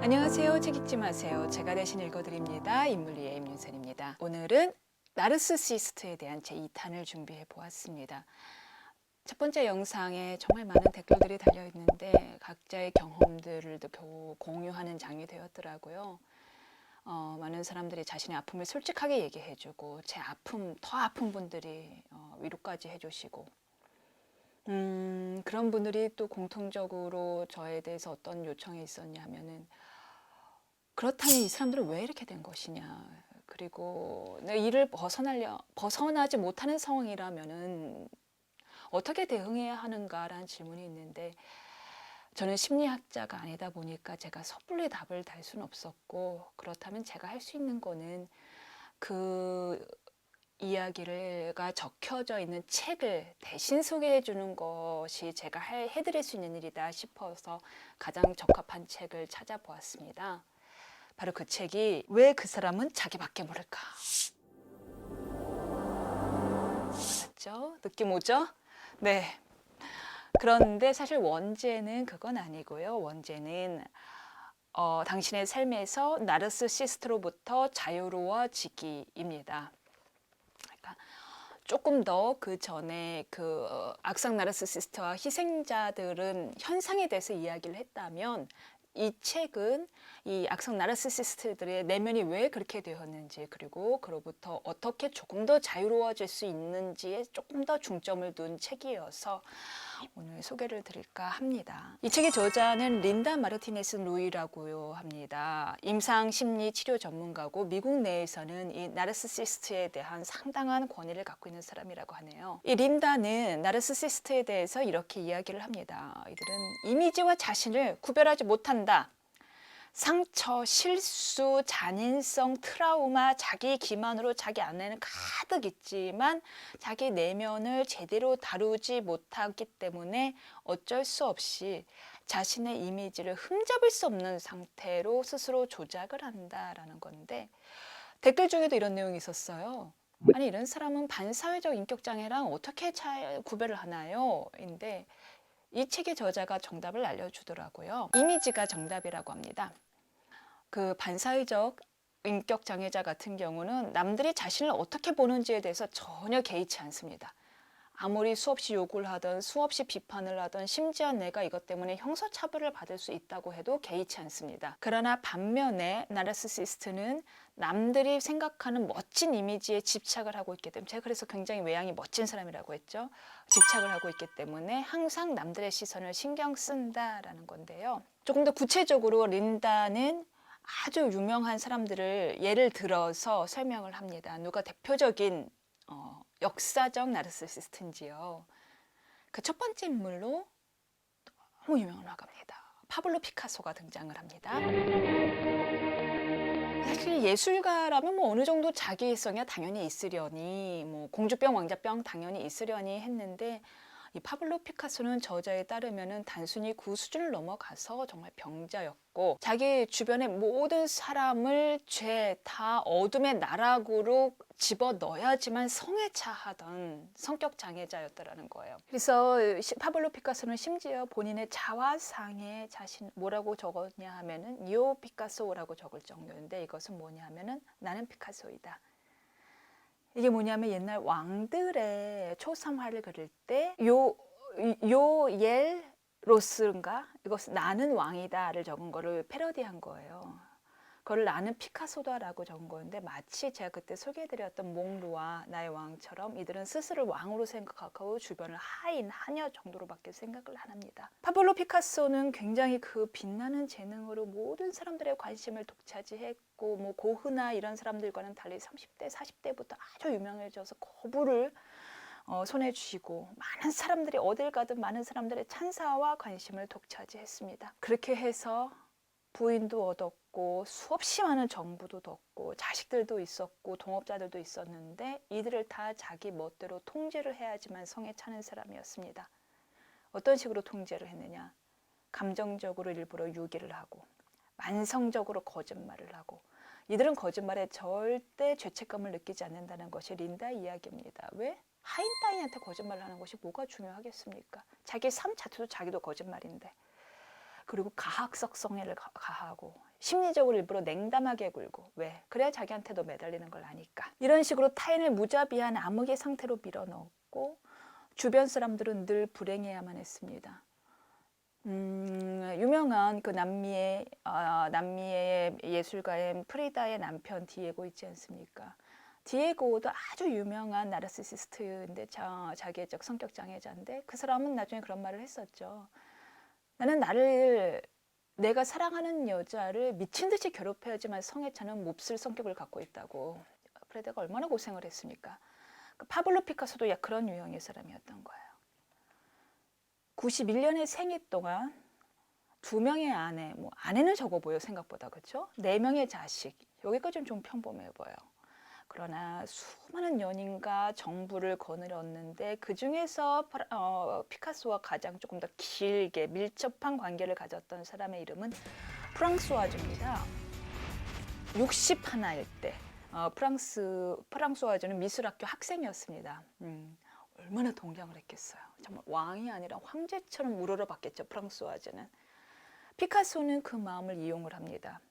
안녕하세요. 책 읽지 마세요. 제가 대신 읽어드립니다. 인물리의 임윤선입니다. 오늘은 나르시시스트에 대한 제2탄을 준비해 보았습니다. 첫 번째 영상에 정말 많은 댓글들이 달려있는데 각자의 경험들을 겨우 공유하는 장이 되었더라고요. 많은 사람들이 자신의 아픔을 솔직하게 얘기해주고 제 아픔, 더 아픈 분들이 위로까지 해주시고 그런 분들이 또 공통적으로 저에 대해서 어떤 요청이 있었냐면은 그렇다면 이 사람들은 왜 이렇게 된 것이냐, 그리고 내 이를 벗어나지 못하는 상황이라면은 어떻게 대응해야 하는가라는 질문이 있는데, 저는 심리학자가 아니다 보니까 제가 섣불리 답을 달 수는 없었고, 그렇다면 제가 할 수 있는 거는 그 이야기가 적혀져 있는 책을 대신 소개해 주는 것이 제가 해드릴 수 있는 일이다 싶어서 가장 적합한 책을 찾아보았습니다. 바로 그 책이 왜 그 사람은 자기밖에 모를까. 맞죠? 느낌 오죠? 네. 그런데 사실 원제는 그건 아니고요. 원제는 당신의 삶에서 나르시시스트로부터 자유로워지기입니다. 그러니까 조금 더 그 전에 그 악성 나르시시스트와 희생자들은 현상에 대해서 이야기를 했다면, 이 책은 이 악성 나르시시스트들의 내면이 왜 그렇게 되었는지, 그리고 그로부터 어떻게 조금 더 자유로워질 수 있는지에 조금 더 중점을 둔 책이어서 오늘 소개를 드릴까 합니다. 이 책의 저자는 린다 마르티네스 루이라고 합니다. 임상심리 치료 전문가고 미국 내에서는 이 나르시시스트에 대한 상당한 권위를 갖고 있는 사람이라고 하네요. 이 린다는 나르시시스트에 대해서 이렇게 이야기를 합니다. 이들은 이미지와 자신을 구별하지 못한다. 상처, 실수, 잔인성, 트라우마, 자기 기만으로 자기 안에는 가득 있지만 자기 내면을 제대로 다루지 못하기 때문에 어쩔 수 없이 자신의 이미지를 흠잡을 수 없는 상태로 스스로 조작을 한다라는 건데, 댓글 중에도 이런 내용이 있었어요. 아니, 이런 사람은 반사회적 인격장애랑 어떻게 구별을 하나요? 인데 이 책의 저자가 정답을 알려주더라고요. 이미지가 정답이라고 합니다. 그 반사회적 인격 장애자 같은 경우는 남들이 자신을 어떻게 보는지에 대해서 전혀 개의치 않습니다. 아무리 수없이 욕을 하든 수없이 비판을 하든 심지어 내가 이것 때문에 형사처벌을 받을 수 있다고 해도 개의치 않습니다. 그러나 반면에 나르시시스트는 남들이 생각하는 멋진 이미지에 집착을 하고 있기 때문에, 제가 그래서 굉장히 외향이 멋진 사람이라고 했죠. 집착을 하고 있기 때문에 항상 남들의 시선을 신경 쓴다라는 건데요. 조금 더 구체적으로 린다는 아주 유명한 사람들을 예를 들어서 설명을 합니다. 누가 대표적인 역사적 나르시시스트인지요. 그 첫 번째 인물로 너무 유명한 화가입니다. 파블로 피카소가 등장을 합니다. 사실 예술가라면 뭐 어느 정도 자기성이 당연히 있으려니, 뭐 공주병 왕자병 당연히 있으려니 했는데, 이 파블로 피카소는 저자에 따르면은 단순히 그 수준을 넘어가서 정말 병자였고, 자기 주변의 모든 사람을 죄 다 어둠의 나락으로 집어 넣어야지만 성에 차하던 성격 장애자였다라는 거예요. 그래서 파블로 피카소는 심지어 본인의 자화상에 자신 뭐라고 적었냐 하면은 요 피카소라고 적을 정도인데, 이것은 뭐냐 하면은 나는 피카소이다. 이게 뭐냐면 옛날 왕들의 초상화를 그릴 때 요엘 로스인가? 이것은 나는 왕이다를 적은 거를 패러디한 거예요. 그걸 나는 피카소다라고 적은 거였는데, 마치 제가 그때 소개해드렸던 몽루와 나의 왕처럼 이들은 스스로를 왕으로 생각하고 주변을 하인, 하녀 정도로밖에 생각을 안 합니다. 파블로 피카소는 굉장히 그 빛나는 재능으로 모든 사람들의 관심을 독차지했고, 뭐 고흐나 이런 사람들과는 달리 30대, 40대부터 아주 유명해져서 거부를 손에 쥐고 많은 사람들이 어딜 가든 많은 사람들의 찬사와 관심을 독차지했습니다. 그렇게 해서 부인도 얻었고 수없이 많은 정부도 얻고 자식들도 있었고 동업자들도 있었는데, 이들을 다 자기 멋대로 통제를 해야지만 성에 차는 사람이었습니다. 어떤 식으로 통제를 했느냐? 감정적으로 일부러 유기를 하고, 만성적으로 거짓말을 하고. 이들은 거짓말에 절대 죄책감을 느끼지 않는다는 것이 린다 이야기입니다. 왜? 하인 따위한테 거짓말을 하는 것이 뭐가 중요하겠습니까? 자기 삶 자체도 자기도 거짓말인데. 그리고 가학석 성애를 가하고 심리적으로 일부러 냉담하게 굴고. 왜? 그래야 자기한테도 매달리는 걸 아니까. 이런 식으로 타인을 무자비한 암흑의 상태로 밀어넣고 주변 사람들은 늘 불행해야만 했습니다. 유명한 그 남미의 예술가인 프리다의 남편 디에고 있지 않습니까? 디에고도 아주 유명한 나르시시스트인데 자기애적 성격 장애자인데 그 사람은 나중에 그런 말을 했었죠. 나는 내가 사랑하는 여자를 미친 듯이 괴롭혀야지만 성에 차는 몹쓸 성격을 갖고 있다고. 프리다가 얼마나 고생을 했습니까? 파블로 피카소도 약 그런 유형의 사람이었던 거예요. 91년의 생애 동안 2명의 아내, 아내는 적어 보여 생각보다, 그렇죠? 4명의 자식, 여기까지는 좀 평범해 보여요. 그러나 수많은 연인과 정부를 거느렸는데 그 중에서 피카소와 가장 조금 더 길게 밀접한 관계를 가졌던 사람의 이름은 프랑수아즈입니다. 61일 때 프랑수아즈는 미술학교 학생이었습니다. 얼마나 동경을 했겠어요. 정말 왕이 아니라 황제처럼 우러러봤겠죠. 프랑수아즈는. 피카소는 그 마음을 이용을 합니다.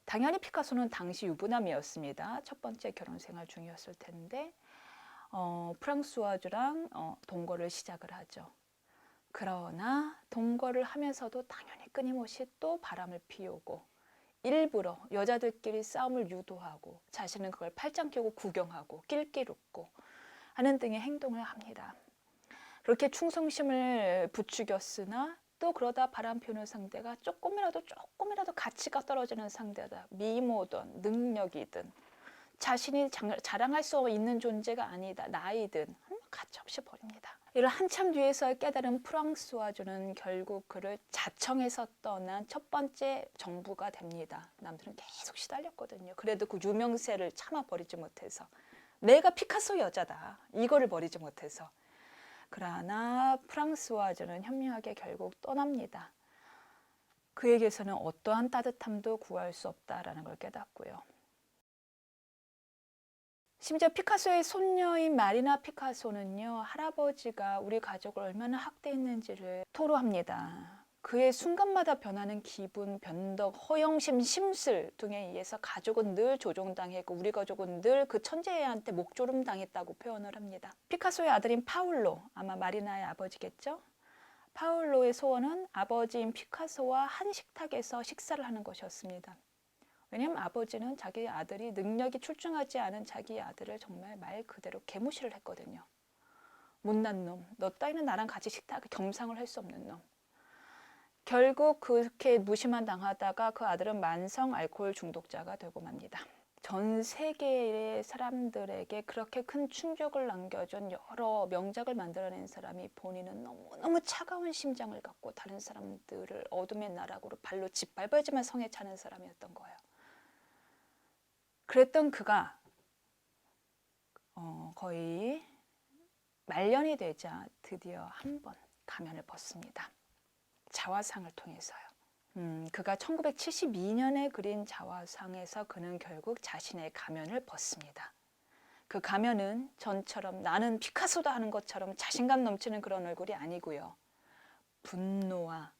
당연히 피카소는 당시 유부남이었습니다. 첫 번째 결혼 생활 중이었을 텐데 프랑수아즈랑 동거를 시작을 하죠. 그러나 동거를 하면서도 당연히 끊임없이 또 바람을 피우고 일부러 여자들끼리 싸움을 유도하고 자신은 그걸 팔짱 끼고 구경하고 낄낄 웃고 하는 등의 행동을 합니다. 그렇게 충성심을 부추겼으나 또 그러다 바람 피우는 상대가 조금이라도 가치가 떨어지는 상대다. 미모든 능력이든 자신이 자랑할 수 있는 존재가 아니다. 나이든 가차없이 버립니다. 이를 한참 뒤에서 깨달은 프랑수아즈는 결국 그를 자청해서 떠난 첫 번째 정부가 됩니다. 남들은 계속 시달렸거든요. 그래도 그 유명세를 참아 버리지 못해서 내가 피카소 여자다. 이거를 버리지 못해서. 그러나 프랑수아즈는 현명하게 결국 떠납니다. 그에게서는 어떠한 따뜻함도 구할 수 없다라는 걸 깨닫고요. 심지어 피카소의 손녀인 마리나 피카소는요, 할아버지가 우리 가족을 얼마나 학대했는지를 토로합니다. 그의 순간마다 변하는 기분, 변덕, 허영심, 심술 등에 의해서 가족은 늘 조종당했고 우리 가족은 늘 그 천재애한테 목조름 당했다고 표현을 합니다. 피카소의 아들인 파울로, 아마 마리나의 아버지겠죠? 파울로의 소원은 아버지인 피카소와 한 식탁에서 식사를 하는 것이었습니다. 왜냐하면 아버지는 자기 아들이 능력이 출중하지 않은 자기 아들을 정말 말 그대로 개무시를 했거든요. 못난 놈, 너 따위는 나랑 같이 식탁 겸상을 할 수 없는 놈. 결국 그렇게 무시만 당하다가 그 아들은 만성 알코올 중독자가 되고 맙니다. 전 세계의 사람들에게 그렇게 큰 충격을 남겨준 여러 명작을 만들어낸 사람이 본인은 너무너무 차가운 심장을 갖고 다른 사람들을 어둠의 나락으로 발로 짓밟아야지만 성에 차는 사람이었던 거예요. 그랬던 그가 거의 말년이 되자 드디어 한 번 가면을 벗습니다. 자화상을 통해서요. 그가 1972년에 그린 자화상에서 그는 결국 자신의 가면을 벗습니다. 그 가면은 전처럼 나는 피카소다 하는 것처럼 자신감 넘치는 그런 얼굴이 아니고요. 분노와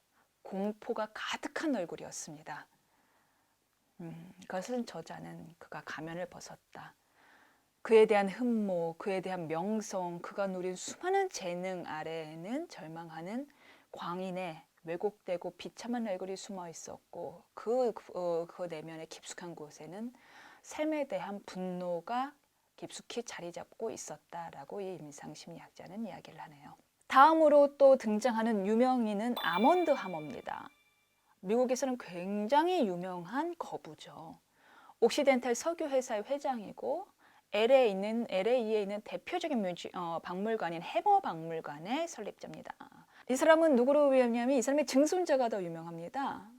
공포가 가득한 얼굴이었습니다. 그것은 저자는 그가 가면을 벗었다. 그에 대한 흠모, 그에 대한 명성, 그가 누린 수많은 재능 아래에는 절망하는 광인의 왜곡되고 비참한 얼굴이 숨어 있었고 그 내면의 깊숙한 곳에는 삶에 대한 분노가 깊숙이 자리 잡고 있었다라고 이 임상심리학자는 이야기를 하네요. 다음으로 또 등장하는 유명인은 아먼드 하머입니다. 미국에서는 굉장히 유명한 거부죠. 옥시덴탈 석유회사의 회장이고 LA에 있는 대표적인 박물관인 해머 박물관의 설립자입니다. 이 사람은 누구로 유명하냐면 이 사람의 증손자가 더 유명합니다.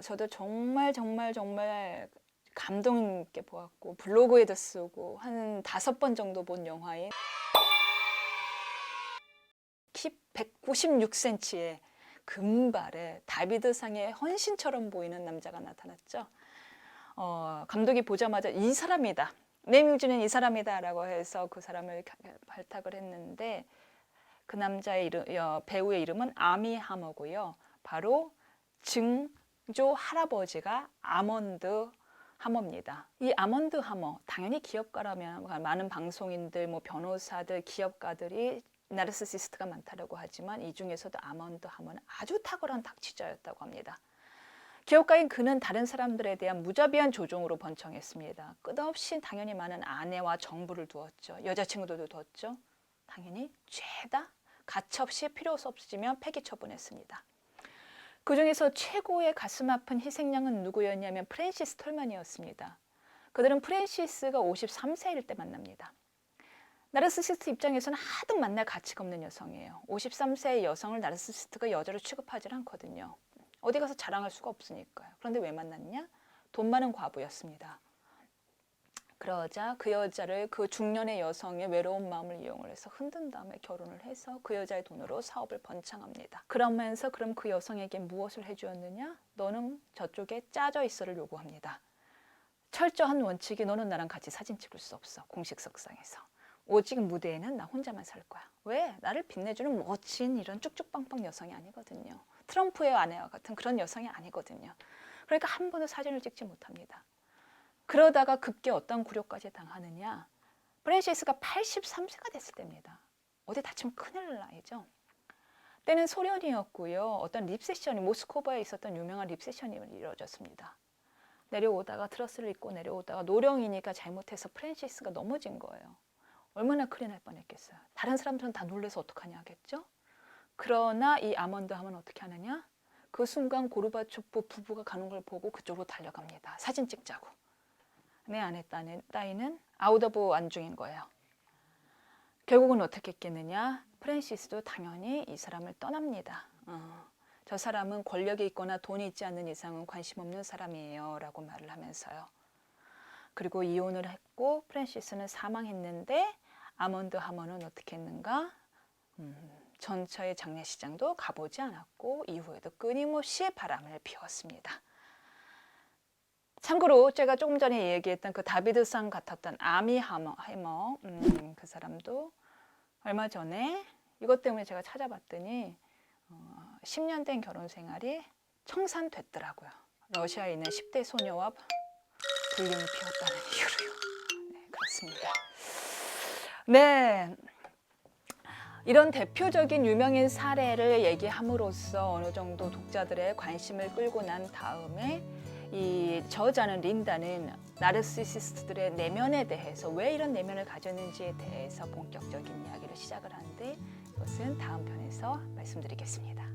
저도 정말 감동 있게 보았고 블로그에도 쓰고 한 5번 정도 본 영화인 키 196cm의 금발에 다비드상의 헌신처럼 보이는 남자가 나타났죠. 감독이 보자마자 이 사람이다. 내 뮤즈는 이 사람이다 라고 해서 그 사람을 발탁을 했는데 그 남자의 배우의 이름은 아미 하머고요. 바로 증 왕조 할아버지가 아먼드 하머입니다. 이 아먼드 하머, 당연히 기업가라면 많은 방송인들, 뭐 변호사들, 기업가들이 나르시시스트가 많다고 하지만 이 중에서도 아먼드 하머는 아주 탁월한 닥치자였다고 합니다. 기업가인 그는 다른 사람들에 대한 무자비한 조종으로 번창했습니다. 끝없이 당연히 많은 아내와 정부를 두었죠. 여자친구들도 두었죠. 당연히 죄다 가차없이 필요 없으면 폐기 처분했습니다. 그 중에서 최고의 가슴 아픈 희생양은 누구였냐면 프랜시스 톨만이었습니다. 그들은 프랜시스가 53세일 때 만납니다. 나르시시스트 입장에서는 하등 만날 가치가 없는 여성이에요. 53세의 여성을 나르시시스트가 여자로 취급하지 않거든요. 어디 가서 자랑할 수가 없으니까요. 그런데 왜 만났냐? 돈 많은 과부였습니다. 그러자 그 여자를 그 중년의 여성의 외로운 마음을 이용을 해서 흔든 다음에 결혼을 해서 그 여자의 돈으로 사업을 번창합니다. 그러면서 그럼 그 여성에게 무엇을 해주었느냐? 너는 저쪽에 짜져 있어를 요구합니다. 철저한 원칙이 너는 나랑 같이 사진 찍을 수 없어. 공식석상에서. 오직 무대에는 나 혼자만 살 거야. 왜? 나를 빛내주는 멋진 이런 쭉쭉빵빵 여성이 아니거든요. 트럼프의 아내와 같은 그런 여성이 아니거든요. 그러니까 한 번도 사진을 찍지 못합니다. 그러다가 급기 어떤 굴욕까지 당하느냐. 프랜시스가 83세가 됐을 때입니다. 어디 다치면 큰일 날 나이죠. 때는 소련이었고요. 어떤 립세션이 모스크바에 있었던 유명한 립세션이 이루어졌습니다. 내려오다가 트러스를 입고 내려오다가 노령이니까 잘못해서 프랜시스가 넘어진 거예요. 얼마나 큰일 날 뻔했겠어요. 다른 사람들은 다 놀래서 어떡하냐 하겠죠. 그러나 이 아먼드 하면 어떻게 하느냐. 그 순간 고르바초프 부부가 가는 걸 보고 그쪽으로 달려갑니다. 사진 찍자고. 내 아내 따위는 아웃 오브 안중인 거예요. 결국은 어떻게 했겠느냐. 프랜시스도 당연히 이 사람을 떠납니다. 저 사람은 권력이 있거나 돈이 있지 않는 이상은 관심 없는 사람이에요 라고 말을 하면서요. 그리고 이혼을 했고 프랜시스는 사망했는데 아먼드 하머는 어떻게 했는가. 전처의 장례식장도 가보지 않았고 이후에도 끊임없이 바람을 피웠습니다. 참고로 제가 조금 전에 얘기했던 그 다비드상 같았던 아미 해머 그 사람도 얼마 전에 이것 때문에 제가 찾아봤더니 10년 된 결혼 생활이 청산됐더라고요. 러시아에 있는 10대 소녀와 불륜을 피웠다는 이유로요. 네, 그렇습니다. 네. 이런 대표적인 유명인 사례를 얘기함으로써 어느 정도 독자들의 관심을 끌고 난 다음에 이 저자는 린다는 나르시시스트들의 내면에 대해서 왜 이런 내면을 가졌는지에 대해서 본격적인 이야기를 시작을 하는데 이것은 다음 편에서 말씀드리겠습니다.